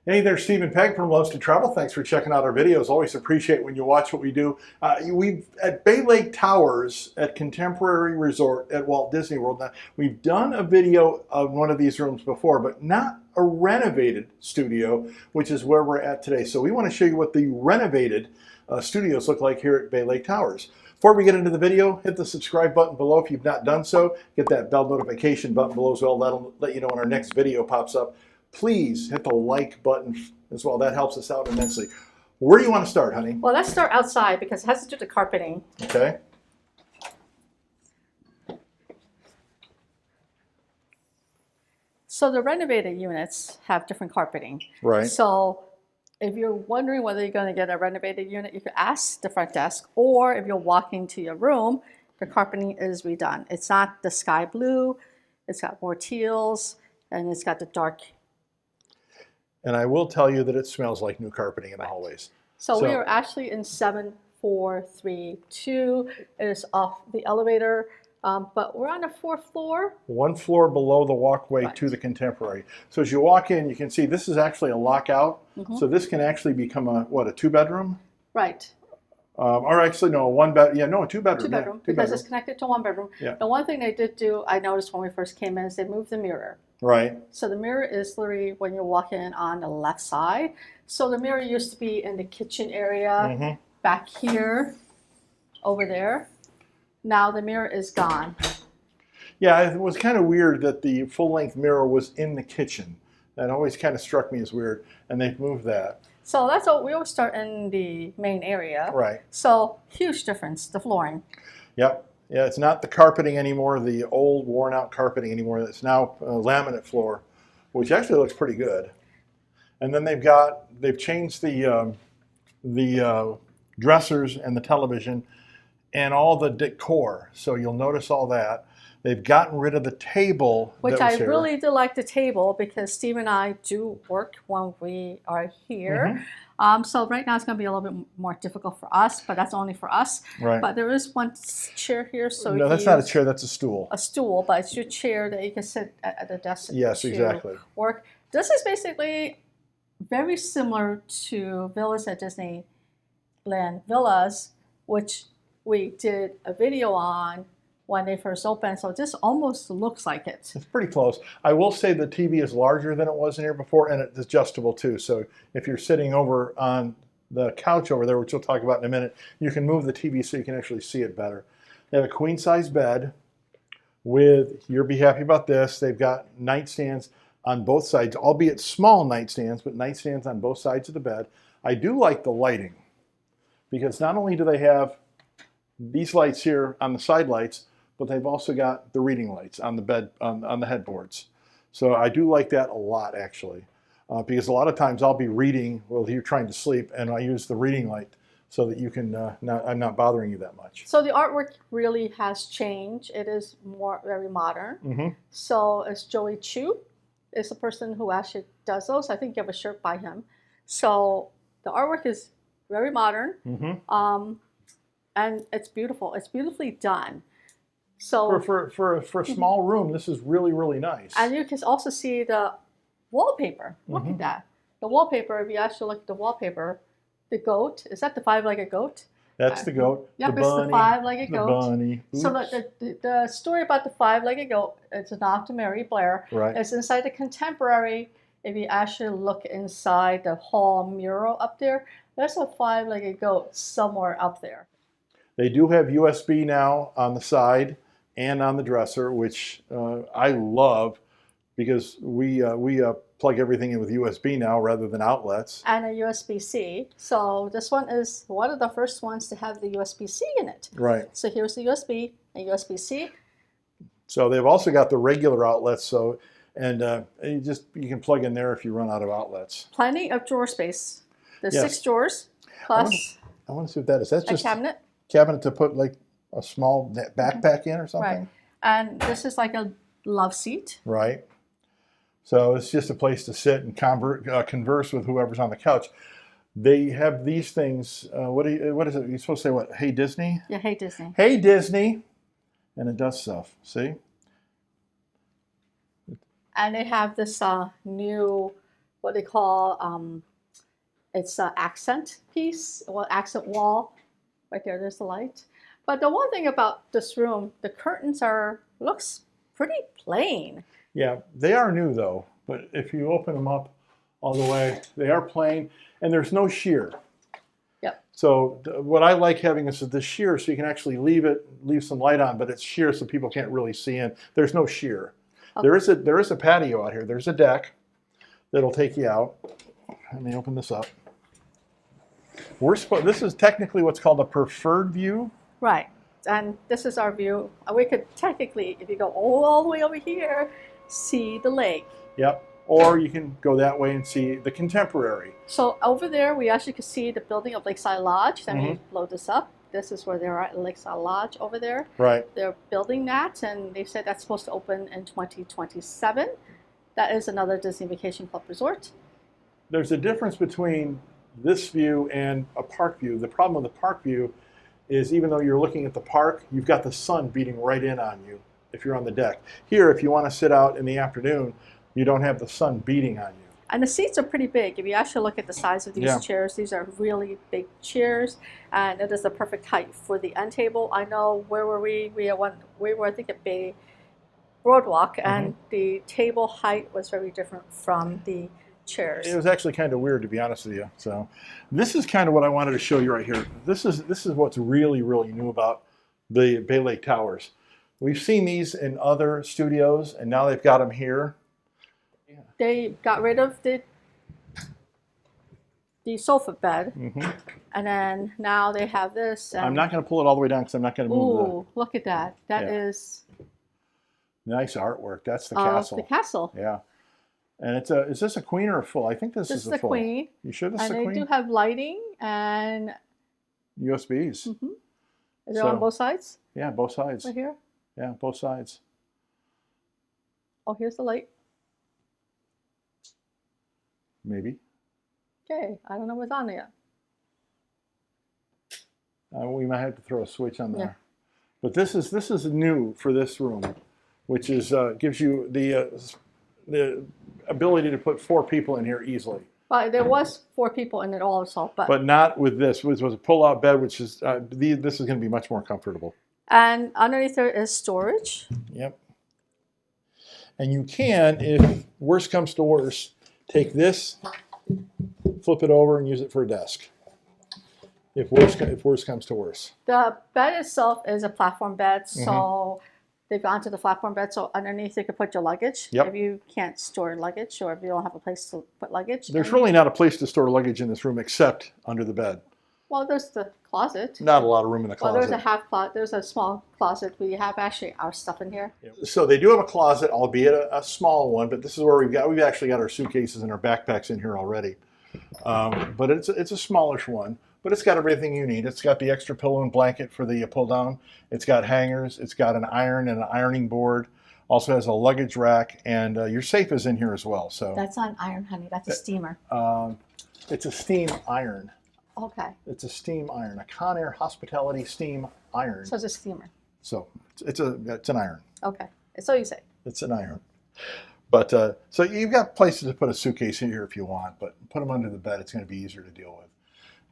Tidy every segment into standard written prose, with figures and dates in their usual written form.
Hey there, Stephen Pegg from Loves to Travel. Thanks for checking out our videos. Always appreciate when you watch what we do. We've at Bay Lake Towers at Contemporary Resort at Walt Disney World. Now, we've done a video of one of these rooms before, but not a renovated studio, which is where we're at today. So we want to show you what the renovated studios look like here at Bay Lake Towers. Before we get into the video, hit the subscribe button below if you've not done so. Hit that bell notification button below as well. That'll let you know when our next video pops up. Please hit the like button as well. That helps us out immensely. Where do you want to start, honey? Well, let's start outside because it has to do with the carpeting. Okay. So the renovated units have different carpeting. Right. So if you're wondering whether you're going to get a renovated unit, you could ask the front desk, or if you're walking to your room, the carpeting is redone. It's not the sky blue, it's got more teals, and it's got the dark. And I will tell you that it smells like new carpeting in the hallways. So we are actually in 7432. It is off the elevator, but we're on the 4th floor. One floor below the walkway Right. to the Contemporary. So as you walk in, you can see this is actually a lockout. So this can actually become a, what, a 2-bedroom? Right. Or actually, no, a 1-bed. Yeah, no, a 2-bedroom. Two-bedroom, Yeah, because 2-bedroom. it's connected to 1-bedroom. Yeah. The one thing they did do, I noticed when we first came in, is they moved the mirror. Right. So the mirror is literally when you're walking in on the left side. So the mirror used to be in the kitchen area, back here, over there. Now the mirror is gone. Yeah, it was kind of weird that the full-length mirror was in the kitchen. That always kind of struck me as weird, and they've moved that. So that's all. We always start in the main area. Right. So huge difference, the flooring. Yep. Yeah, it's not the carpeting anymore, the old worn-out carpeting anymore. It's now laminate floor, which actually looks pretty good. And then they've changed the dressers and the television and all the decor. So you'll notice all that. They've gotten rid of the table. Which I really do like the table because Steve and I do work when we are here. So right now it's going to be a little bit more difficult for us, but that's only for us. Right. But there is one chair here. So no, that's not a chair, that's a stool. A stool, but it's your chair that you can sit at the desk Yes, to exactly. work. This is basically very similar to Villas at Disneyland Villas, which we did a video on when they first opened, so this almost looks like it. It's pretty close. I will say the TV is larger than it was in here before, and it's adjustable too. So if you're sitting over on the couch over there, which we'll talk about in a minute, you can move the TV so you can actually see it better. They have a queen-size bed with, you'll be happy about this, they've got nightstands on both sides, albeit small nightstands, but nightstands on both sides of the bed. I do like the lighting, because not only do they have these lights here on the side lights, but they've also got the reading lights on the bed, on the headboards. So I do like that a lot, actually, because a lot of times I'll be reading while you're trying to sleep, and I use the reading light so that you can, I'm not bothering you that much. So the artwork really has changed. It is very modern. So it's Joey Chu is the person who actually does those. I think you have a shirt by him. So the artwork is very modern, and it's beautiful. It's beautifully done. So for a small room, this is really, really nice. And you can also see the wallpaper. Look at that. The wallpaper, if you actually look at the wallpaper, the goat, is that the 5-legged goat? That's the goat. Yep, the it's bunny, the 5-legged goat. The bunny. Oops. So the story about the 5-legged goat, it's not to Mary Blair. Right. It's inside the Contemporary. If you actually look inside the hall mural up there, there's a 5-legged goat somewhere up there. They do have USB now on the side and on the dresser, which I love because we plug everything in with USB now rather than outlets. And a USB-C. So this one is one of the first ones to have the USB-C in it. Right. So here's the USB and USB-C. So they've also got the regular outlets. So and you can plug in there if you run out of outlets. Plenty of drawer space. There's Yes. 6 drawers plus I want to see what that is. That's a just cabinet. cabinet to put like a small backpack in or something. Right. And this is like a love seat. Right. So it's just a place to sit and converse with whoever's on the couch. They have these things. What is it? You're supposed to say what? Hey Disney? Yeah, hey Disney. Hey Disney. And it does stuff. See? And they have this new what they call it's an accent piece, well, accent wall. Right there, there's the light. But the one thing about this room, the curtains looks pretty plain. Yeah, they are new though, but if you open them up all the way, they are plain, and there's no sheer. Yep. So what I like having is this sheer, so you can actually leave some light on, but it's sheer so people can't really see in. There's no sheer. Okay. There is a patio out here. There's a deck that'll take you out. Let me open this up. This is technically what's called a preferred view. Right, and this is our view. We could technically, if you go all the way over here, see the lake. Yep. Or you can go that way and see the contemporary. So over there, we actually could see the building of Lakeside Lodge. Let me load this up. This is where they're at, Lakeside Lodge over there. Right. They're building that, and they said that's supposed to open in 2027. That is another Disney Vacation Club resort. There's a difference between this view and a park view. The problem with the park view is even though you're looking at the park, you've got the sun beating right in on you if you're on the deck. Here, if you want to sit out in the afternoon, you don't have the sun beating on you. And the seats are pretty big. If you actually look at the size of these chairs, these are really big chairs, and it is the perfect height for the end table. I know, where were we? We were, I think, at Bay Boardwalk, and the table height was very different from the chairs. It was actually kind of weird, to be honest with you. So this is kind of what I wanted to show you right here. This is what's really, really new about the Bay Lake Towers. We've seen these in other studios, and now they've got them here. They got rid of the sofa bed, and then now they have this. I'm not going to pull it all the way down because I'm not going to move it. Ooh, look at that. That is nice artwork. That's the castle. The castle. Yeah. And is this a queen or a full? I think this is a full. This is the queen. You sure this is a queen? And they do have lighting and USBs. Is it on both sides? Yeah, both sides. Right here? Yeah, both sides. Oh, here's the light. Maybe. Okay, I don't know what's on yet. We might have to throw a switch on there. But this is new for this room, which is gives you the ability to put 4 people in here easily. But there was 4 people in it also, but not with this. Which was a pull-out bed, which is this is going to be much more comfortable. And underneath there is storage. Yep. And you can, if worse comes to worse, take this, flip it over, and use it for a desk. If worse comes to worse. The bed itself is a platform bed, so they've gone to the platform bed. So underneath you can put your luggage. Yep. If you can't store luggage, or if you don't have a place to put luggage. There's really not a place to store luggage in this room except under the bed. Well, there's the closet. Not a lot of room in the closet. Well, there's a half closet. There's a small closet. We have actually our stuff in here. So they do have a closet, albeit a small one. But this is where we've actually got our suitcases and our backpacks in here already. But it's a smallish one. But it's got everything you need. It's got the extra pillow and blanket for the pull down. It's got hangers. It's got an iron and an ironing board. Also has a luggage rack, and your safe is in here as well. So that's not an iron, honey. That's a steamer. It's a steam iron. Okay. It's a steam iron, a Conair Hospitality steam iron. So it's a steamer. So it's an iron. Okay, so you say. It's an iron. But so you've got places to put a suitcase in here if you want, but put them under the bed. It's going to be easier to deal with.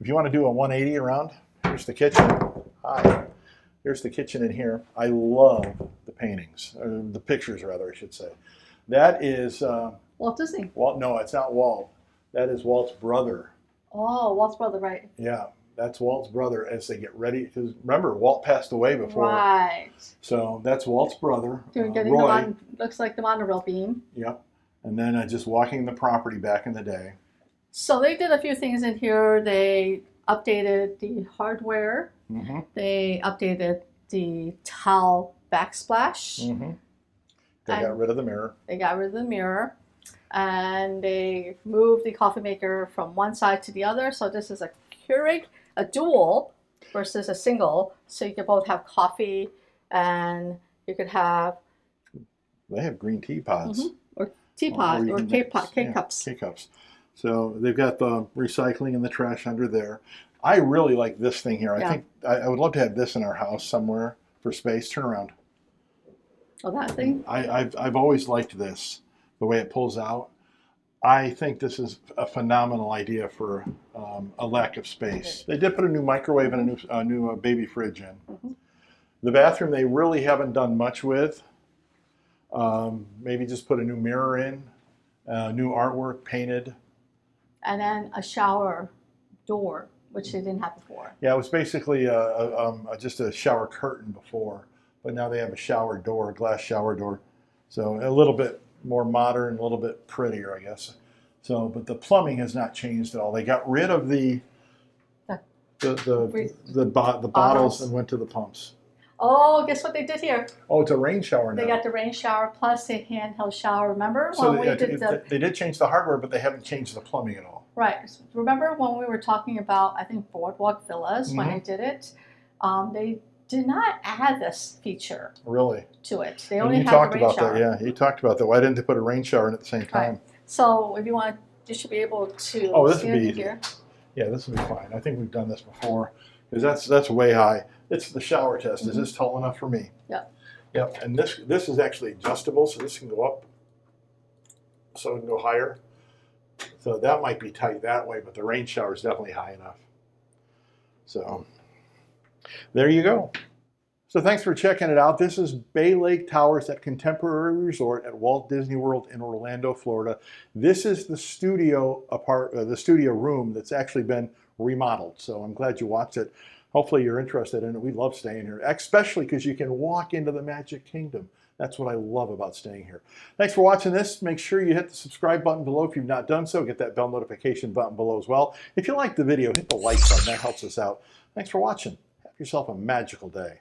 If you want to do a 180 around, here's the kitchen. Hi. Here's the kitchen in here. I love the paintings, or the pictures rather, I should say. That is Walt Disney. No, it's not Walt. That is Walt's brother. Oh, Walt's brother, right? Yeah, that's Walt's brother as they get ready. Because remember, Walt passed away before. Right. So that's Walt's brother. Roy. Looks like the monorail beam. Yep. And then just walking the property back in the day. So they did a few things in here. They updated the hardware. They updated the towel backsplash. They got rid of the mirror. They got rid of the mirror. And they moved the coffee maker from one side to the other. So this is a Keurig, a dual versus a single. So you can both have coffee, and you could have... They have green teapots. Or teapot, or K-cups. K-cups. So they've got the recycling and the trash under there. I really like this thing here. I think I would love to have this in our house somewhere for space. Turn around. Oh, that thing? I've always liked this, the way it pulls out. I think this is a phenomenal idea for a lack of space. They did put a new microwave and a new baby fridge in. Mhm. The bathroom they really haven't done much with. Maybe just put a new mirror in, new artwork painted. And then a shower door, which they didn't have before. Yeah, it was basically just a shower curtain before, but now they have a shower door, a glass shower door. So a little bit more modern, a little bit prettier, I guess. So, but the plumbing has not changed at all. They got rid of the bottles and went to the pumps. Oh, guess what they did here? Oh, it's a rain shower now. They got the rain shower plus a handheld shower. Remember So when we did they did change the hardware, but they haven't changed the plumbing at all. Right. Remember when we were talking about, I think, Boardwalk Villas, when they did it? They did not add this feature Really? to it. They And only you had talked the rain about shower. that, yeah. You talked about that. Why didn't they put a rain shower in at the same time? Right. So if you want, you should be able to Oh, this see would be it easy. here. Yeah, this will be fine. I think we've done this before because that's way high. It's the shower test. Is this tall enough for me? Yep. Yep. And this is actually adjustable, so this can go up, so it can go higher. So that might be tight that way, but the rain shower is definitely high enough. So there you go. So thanks for checking it out. This is Bay Lake Towers at Contemporary Resort at Walt Disney World in Orlando, Florida. This is the studio room that's actually been remodeled. So I'm glad you watched it. Hopefully you're interested in it. We love staying here, especially because you can walk into the Magic Kingdom. That's what I love about staying here. Thanks for watching this. Make sure you hit the subscribe button below if you've not done so. Get that bell notification button below as well. If you like the video, hit the like button. That helps us out. Thanks for watching. Have yourself a magical day.